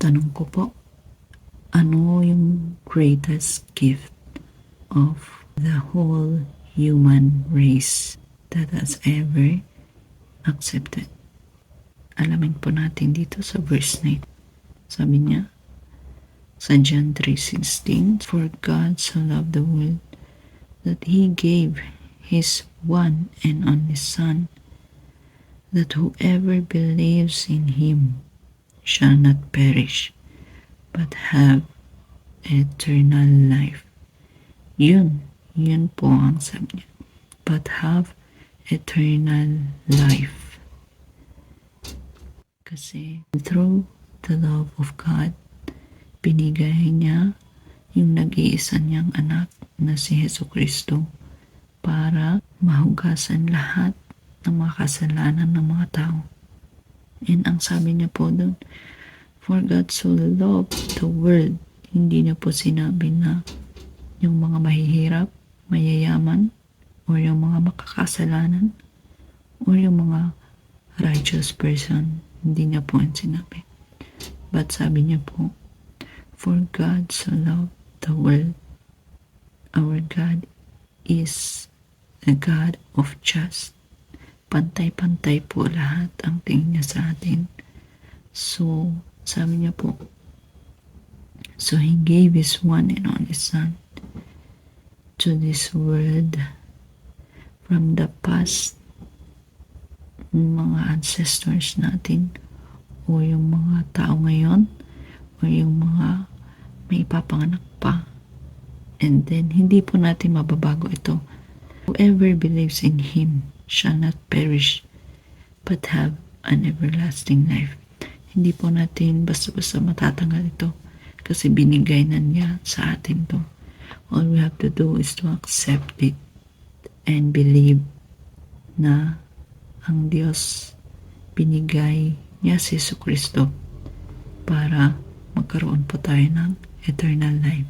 Tanong ko po, ano yung greatest gift of the whole human race that has ever accepted? Alamin po natin dito sa verse 9. Sabi niya, sa John 3:16, "For God so loved the world that He gave His one and only Son, that whoever believes in Him shall not perish, but have eternal life." Yun po ang sabi niya. But have eternal life. Kasi through the love of God, binigay niya yung nag-iisa niyang anak na si Jesucristo para mahugasan lahat ng mga kasalanan ng mga tao. And ang sabi niya po doon, for God so loved the world. Hindi niya po sinabi na yung mga mahihirap, mayayaman, or yung mga makakasalanan, or yung mga righteous person. Hindi niya po yung sinabi. But sabi niya po, for God so loved the world. Our God is a God of just. Pantay-pantay po lahat ang tingin niya sa atin. So, sabi niya po, so He gave His one and only Son to this world from the past, mga ancestors natin, o yung mga tao ngayon, o yung mga may ipapanganak pa. And then, hindi po natin mababago ito. Whoever believes in Him shall not perish, but have an everlasting life. Hindi po natin basta-basta matatanggal ito kasi binigay na niya sa atin to. All we have to do is to accept it and believe na ang Diyos binigay niya si Jesucristo para magkaroon po tayo ng eternal life.